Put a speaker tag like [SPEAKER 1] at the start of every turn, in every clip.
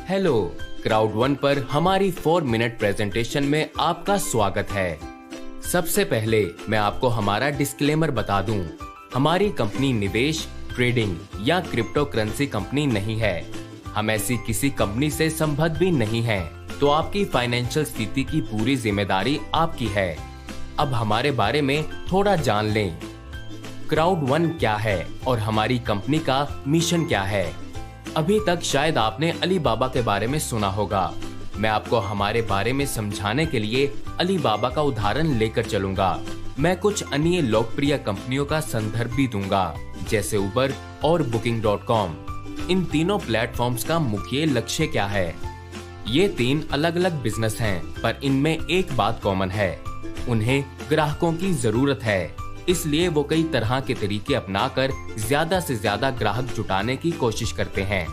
[SPEAKER 1] Hello, crowd one पर हमारी 4 minute presentation में आपका स्वागत है। सबसे पहले मैं आपको हमारा डिस्क्लेमर बता दूं। हमारी कंपनी निवेश, ट्रेडिंग या क्रिप्टो करेंसी कंपनी नहीं है। हम ऐसी किसी कंपनी से संबद्ध भी नहीं हैं, तो आपकी फाइनेंशियल स्थिति की पूरी जिम्मेदारी आपकी है। अब हमारे बारे में थोड़ा जान लें। क्राउड वन क्या है और हमारी कंपनी का मिशन क्या है। अभी तक शायद आपने अलीबाबा के बारे में सुना होगा। मैं आपको हमारे बारे में समझाने के लिए अलीबाबा का उदाहरण लेकर चलूंगा। मैं कुछ अन्य लोकप्रिय कंपनियों का संदर्भ भी दूंगा, जैसे उबर और Booking.com। इन तीनों प्लेटफॉर्म्स का मुख्य लक्ष्य क्या है। ये 3 अलग अलग बिजनेस हैं, पर इनमें एक बात कॉमन है। उन्हें ग्राहकों की जरूरत है, इसलिए वो कई तरह के तरीके अपनाकर ज्यादा से ज्यादा ग्राहक जुटाने की कोशिश करते हैं।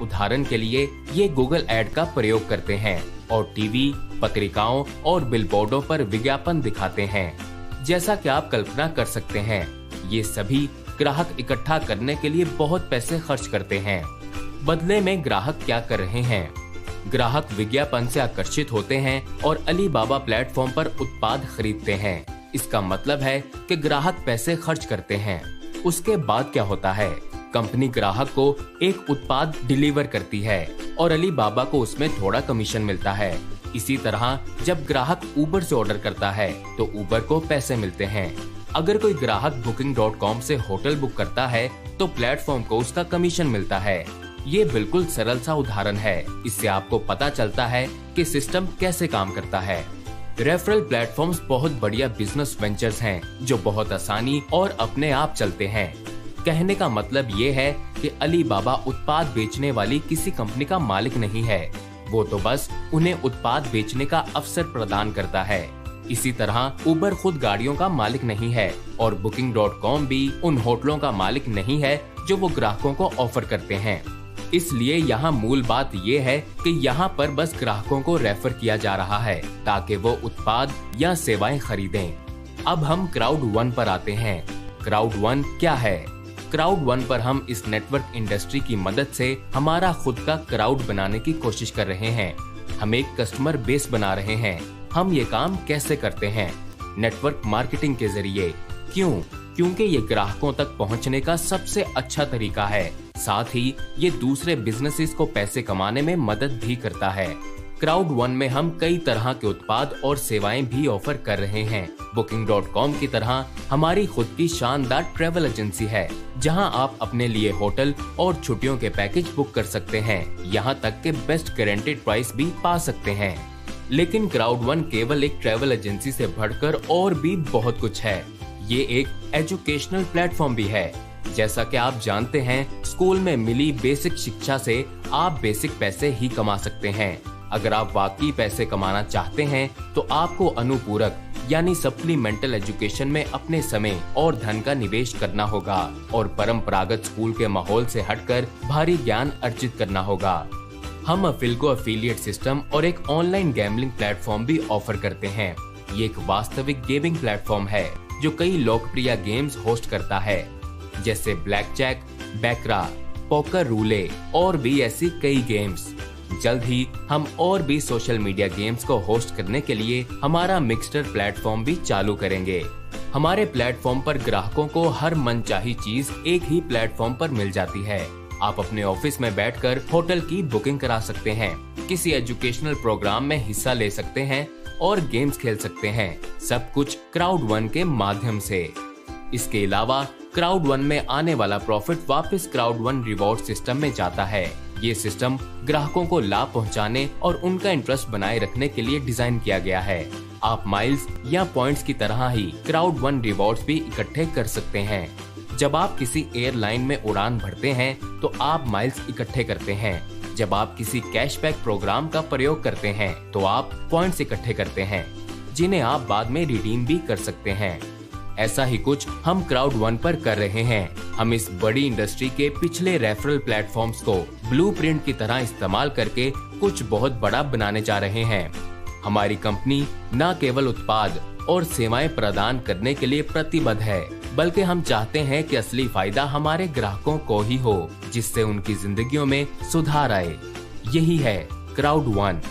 [SPEAKER 1] उदाहरण के लिए ये गूगल ऐड का प्रयोग करते हैं और टीवी, पत्रिकाओं और बिलबोर्डों पर विज्ञापन दिखाते हैं। जैसा कि आप कल्पना कर सकते हैं, ये सभी ग्राहक इकट्ठा करने के लिए बहुत पैसे खर्च करते हैं। बदले में ग्राहक क्या कर रहे हैं? ग्राहक विज्ञापन से आकर्षित होते हैं और अलीबाबा प्लेटफॉर्म पर उत्पाद खरीदते हैं। इसका मतलब है कि ग्राहक पैसे खर्च करते हैं। उसके बाद क्या होता है? कंपनी ग्राहक को एक उत्पाद डिलीवर करती है और अलीबाबा को उसमें थोड़ा कमीशन मिलता है। इसी तरह जब ग्राहक उबर से ऑर्डर करता है तो उबर को पैसे मिलते हैं। अगर कोई ग्राहक Booking.com से होटल बुक करता है तो प्लेटफॉर्म को उसका कमीशन मिलता है। ये बिल्कुल सरल सा उदाहरण है। इससे आपको पता चलता है कि सिस्टम कैसे काम करता है। रेफरल प्लेटफॉर्म्स बहुत बढ़िया बिजनेस वेंचर्स हैं, जो बहुत आसानी और अपने आप चलते हैं। कहने का मतलब ये है कि अलीबाबा उत्पाद बेचने वाली किसी कंपनी का मालिक नहीं है। वो तो बस उन्हें उत्पाद बेचने का अवसर प्रदान करता है। इसी तरह उबर खुद गाड़ियों का मालिक नहीं है और Booking.com भी उन होटलों का मालिक नहीं है जो वो ग्राहकों को ऑफर करते हैं। इसलिए यहाँ मूल बात ये है कि यहाँ पर बस ग्राहकों को रेफर किया जा रहा है ताकि वो उत्पाद या सेवाएं खरीदें। अब हम क्राउड वन पर आते हैं। क्राउड वन क्या है? क्राउड वन पर हम इस नेटवर्क इंडस्ट्री की मदद से हमारा खुद का क्राउड बनाने की कोशिश कर रहे हैं। हम एक कस्टमर बेस बना रहे हैं। हम ये काम कैसे करते हैं? नेटवर्क मार्केटिंग के जरिए। क्यों? क्योंकि ये ग्राहकों तक पहुंचने का सबसे अच्छा तरीका है। साथ ही ये दूसरे बिजनेसेस को पैसे कमाने में मदद भी करता है। क्राउड वन में हम कई तरह के उत्पाद और सेवाएं भी ऑफर कर रहे हैं। Booking.com की तरह हमारी खुद की शानदार ट्रैवल एजेंसी है, जहां आप अपने लिए होटल और छुट्टियों के पैकेज बुक कर सकते हैं। यहां तक के बेस्ट गारंटीड प्राइस भी पा सकते हैं। लेकिन क्राउड वन केवल एक ट्रैवल एजेंसी से बढ़कर और भी बहुत कुछ है। ये एक एजुकेशनल प्लेटफॉर्म भी है। जैसा कि आप जानते हैं, स्कूल में मिली बेसिक शिक्षा से आप बेसिक पैसे ही कमा सकते हैं। अगर आप वाकई पैसे कमाना चाहते हैं तो आपको अनुपूरक यानी सप्लीमेंटल एजुकेशन में अपने समय और धन का निवेश करना होगा और परंपरागत स्कूल के माहौल से हटकर भारी ज्ञान अर्जित करना होगा। हम अफिल्को एफिलिएट सिस्टम और एक ऑनलाइन गैम्बलिंग प्लेटफॉर्म भी ऑफर करते हैं। ये एक वास्तविक गेमिंग प्लेटफॉर्म है जो कई लोकप्रिय गेम्स होस्ट करता है, जैसे ब्लैक जैक, बैकरा, पोकर रूले और भी ऐसी कई गेम्स। जल्द ही हम और भी सोशल मीडिया गेम्स को होस्ट करने के लिए हमारा मिक्सटर प्लेटफॉर्म भी चालू करेंगे। हमारे प्लेटफॉर्म पर ग्राहकों को हर मनचाही चीज एक ही प्लेटफॉर्म पर मिल जाती है। आप अपने ऑफिस में बैठकर होटल की बुकिंग करा सकते हैं, किसी एजुकेशनल प्रोग्राम में हिस्सा ले सकते हैं और गेम्स खेल सकते हैं। सब कुछ क्राउड वन के माध्यम से। इसके अलावा क्राउड वन में आने वाला प्रॉफिट वापस क्राउड वन रिवॉर्ड सिस्टम में जाता है। ये सिस्टम ग्राहकों को लाभ पहुंचाने और उनका इंटरेस्ट बनाए रखने के लिए डिजाइन किया गया है। आप माइल्स या पॉइंट्स की तरह ही क्राउड वन रिवॉर्ड्स भी इकट्ठे कर सकते हैं। जब आप किसी एयरलाइन में उड़ान भरते हैं तो आप माइल्स इकट्ठे करते हैं। जब आप किसी कैशबैक प्रोग्राम का प्रयोग करते हैं तो आप पॉइंट्स इकट्ठे करते हैं, जिन्हें आप बाद में रिडीम भी कर सकते हैं। ऐसा ही कुछ हम क्राउड वन पर कर रहे हैं। हम इस बड़ी इंडस्ट्री के पिछले रेफरल प्लेटफॉर्म्स को ब्लूप्रिंट की तरह इस्तेमाल करके कुछ बहुत बड़ा बनाने जा रहे हैं। हमारी कंपनी न केवल उत्पाद और सेवाएं प्रदान करने के लिए प्रतिबद्ध है, बल्कि हम चाहते हैं कि असली फायदा हमारे ग्राहकों को ही हो, जिससे उनकी जिंदगियों में सुधार आए। यही है क्राउड वन।